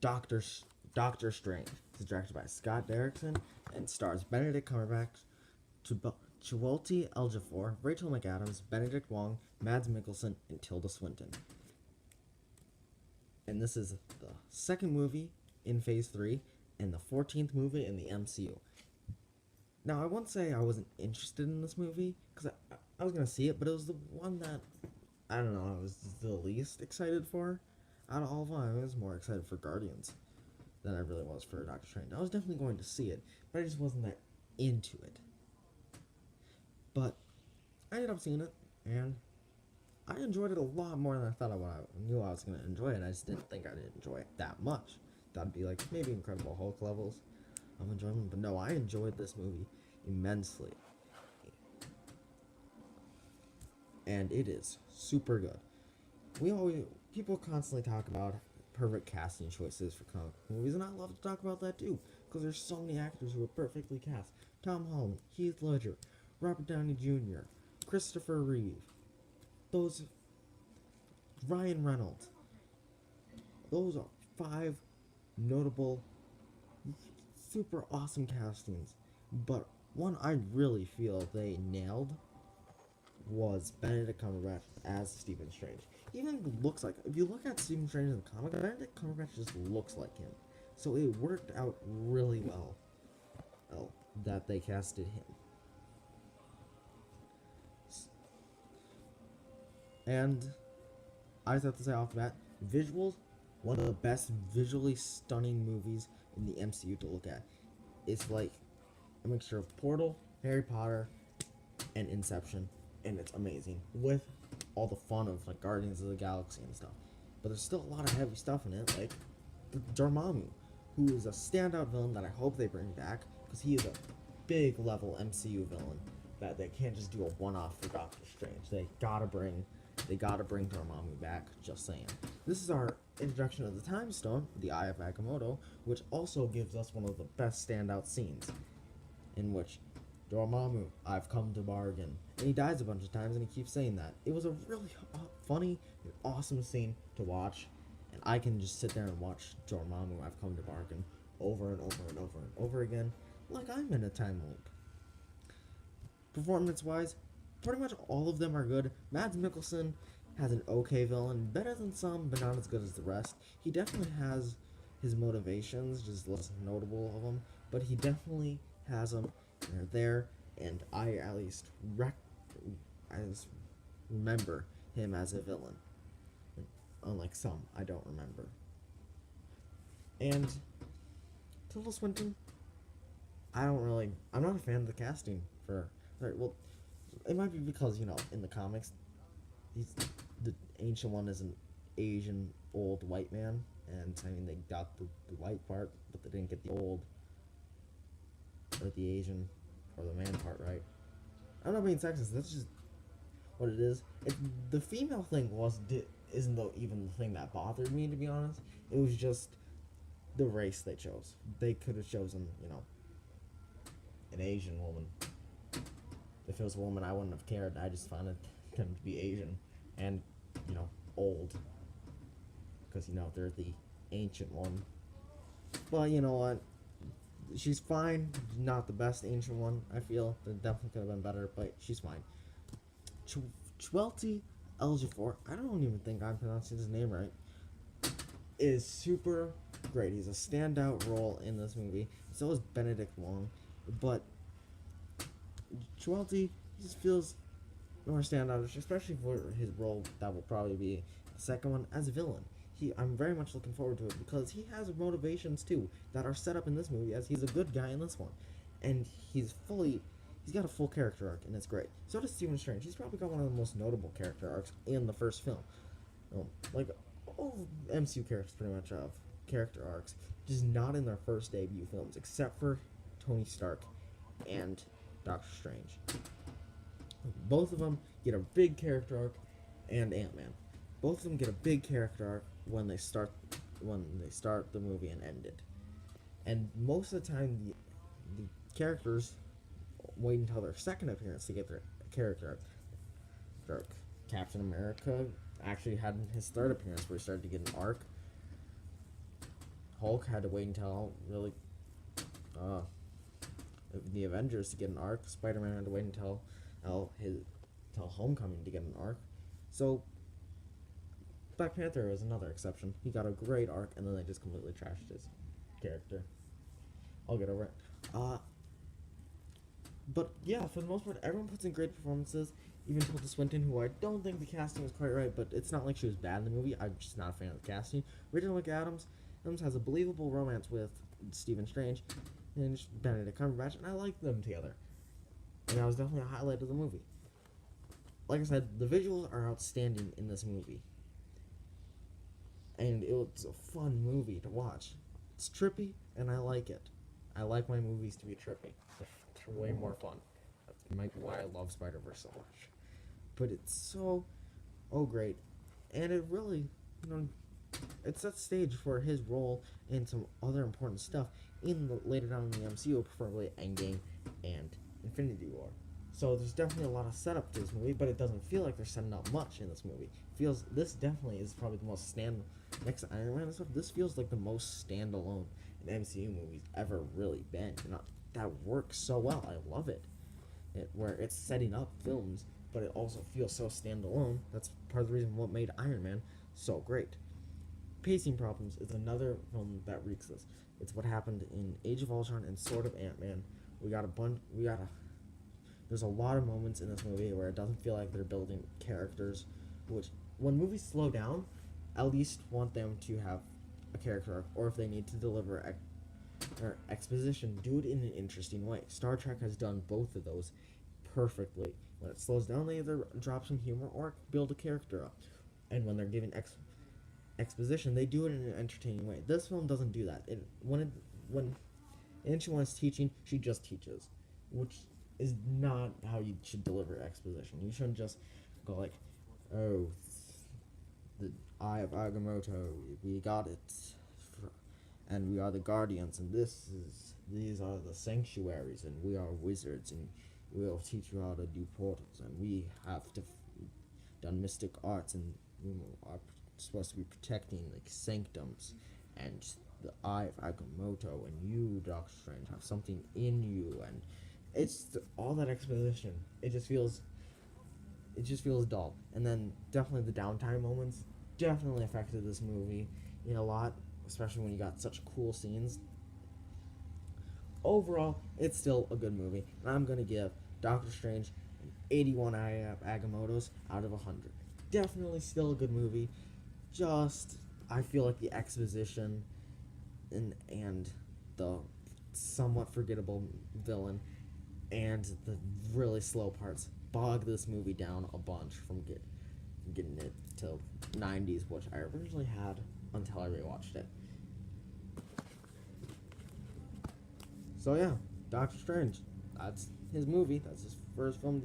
Doctor Doctor Strange. It's directed by Scott Derrickson and stars Benedict Cumberbatch, Chiwetel Ejiofor, Rachel McAdams, Benedict Wong, Mads Mikkelsen, and Tilda Swinton. And this is the second movie in Phase 3 and the 14th movie in the MCU. Now, I won't say I wasn't interested in this movie, because I was going to see it, but it was the one that, I don't know, I was the least excited for. Out of all of them, I was more excited for Guardians than I really was for Doctor Strange. I was definitely going to see it, but I just wasn't that into it. But I ended up seeing it, and I enjoyed it a lot more than I thought I knew I was going to enjoy it. I just didn't think I'd enjoy it that much. That'd be like maybe Incredible Hulk levels of enjoyment, but no, I enjoyed this movie immensely. And it is super good. People constantly talk about perfect casting choices for comic movies, and I love to talk about that too, because there's so many actors who are perfectly cast. Tom Holland, Heath Ledger, Robert Downey Jr., Christopher Reeve, those Ryan Reynolds. Those are 5 notable, super awesome castings. But one I really feel they nailed was Benedict Cumberbatch as Stephen Strange. Even looks like, if you look at Stephen Strange in the comic, Benedict Cumberbatch just looks like him. So it worked out really well that they casted him. And I just have to say off the bat, visuals, one of the best visually stunning movies in the MCU to look at. It's like a mixture of Portal, Harry Potter, and Inception, and it's amazing with all the fun of like Guardians of the Galaxy and stuff. But there's still a lot of heavy stuff in it, like Dormammu, who is a standout villain that I hope they bring back, because he is a big level MCU villain that they can't just do a one-off for Doctor Strange. They gotta bring Dormammu back, just saying. This is our introduction of the Time Stone, the Eye of Agamotto, which also gives us one of the best standout scenes, in which Dormammu, I've come to bargain. And he dies a bunch of times, and he keeps saying that. It was a really funny and awesome scene to watch, and I can just sit there and watch Dormammu, I've come to bargain, over and over and over and over again, like I'm in a time loop. Performance-wise, pretty much all of them are good. Mads Mikkelsen has an okay villain, better than some, but not as good as the rest. He definitely has his motivations, just less notable of them, but he definitely has them, and they're there, and I at least remember him as a villain. Unlike some, I don't remember. And Tilda Swinton, I'm not a fan of the casting for her. Well, it might be because, in the comics, the Ancient One is an Asian old white man, and I mean, they got the white part, but they didn't get the old, or the Asian, or the man part right. I'm not being sexist, that's just what it is. The female thing isn't even the thing that bothered me, to be honest. It was just the race they chose. They could have chosen, an Asian woman. If it was a woman, I wouldn't have cared. I just found them to be Asian and, old. Because, they're the Ancient One. But, you know what? She's fine. Not the best Ancient One, I feel. There definitely could have been better, but she's fine. Chiwetel Ejiofor, I don't even think I'm pronouncing his name right, is super great. He's a standout role in this movie. So is Benedict Wong. But Chiwetel, he just feels more standout, especially for his role that will probably be the second one as a villain. I'm very much looking forward to it because he has motivations too that are set up in this movie, as he's a good guy in this one, and he's got a full character arc, and it's great. So does Stephen Strange. He's probably got one of the most notable character arcs in the first film. Like all MCU characters pretty much have character arcs, just not in their first debut films, except for Tony Stark and Doctor Strange. Both of them get a big character arc, and Ant-Man. Both of them get a big character arc when they start the movie and end it. And most of the time, the characters wait until their second appearance to get their character arc. Captain America actually had his third appearance where he started to get an arc. Hulk had to wait until really uh, the Avengers to get an arc. Spider-Man had to wait until Homecoming to get an arc. So Black Panther was another exception. He got a great arc, and then they just completely trashed his character. I'll get over it. But yeah, for the most part, everyone puts in great performances. Even Tilda Swinton, who I don't think the casting was quite right, but it's not like she was bad in the movie. I'm just not a fan of the casting. Rachel McAdams has a believable romance with Stephen Strange and Benedict Cumberbatch, and I like them together. And that was definitely a highlight of the movie. Like I said, the visuals are outstanding in this movie. And it was a fun movie to watch. It's trippy, and I like it. I like my movies to be trippy. It's way more fun. That's why I love Spider-Verse so much. But it's so, great. And it really, it sets stage for his role in some other important stuff later down in the MCU, preferably Endgame and Infinity War. So there's definitely a lot of setup to this movie, but it doesn't feel like they're setting up much in this movie. This definitely is probably the most next to Iron Man and stuff. This feels like the most standalone an MCU movie's ever really been. That works so well. I love it. Where it's setting up films, but it also feels so standalone. That's part of the reason what made Iron Man so great. Pacing problems is another film that reeks this. It's what happened in Age of Ultron and sort of Ant-Man. There's a lot of moments in this movie where it doesn't feel like they're building characters, which, when movies slow down, at least want them to have a character arc, or if they need to deliver exposition, do it in an interesting way. Star Trek has done both of those perfectly. When it slows down, they either drop some humor or build a character up. And when they're giving exposition, they do it in an entertaining way. This film doesn't do that. When she wants teaching, she just teaches, which is not how you should deliver exposition. You shouldn't just go like, oh, the Eye of Agamotto, we got it, and we are the Guardians, and these are the Sanctuaries, and we are wizards, and we'll teach you how to do portals, and we have done mystic arts, and we are supposed to be protecting like sanctums, and the Eye of Agamotto, and you, Doctor Strange, have something in you, and it's all that exposition. It just feels dull. And then definitely the downtime moments definitely affected this movie a lot, especially when you got such cool scenes. Overall, it's still a good movie, and I'm gonna give Doctor Strange an 81 Agamottos out of 100. Definitely still a good movie. Just, I feel like the exposition and the somewhat forgettable villain and the really slow parts bog this movie down a bunch from getting it to 90s, which I originally had until I rewatched it. So yeah, Doctor Strange, that's his movie. That's his first film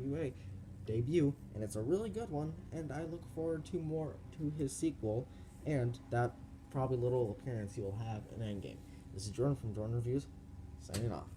debut, and it's a really good one, and I look forward to his sequel and that probably little appearance he will have in Endgame. This is Jordan from Jordan Reviews, signing off.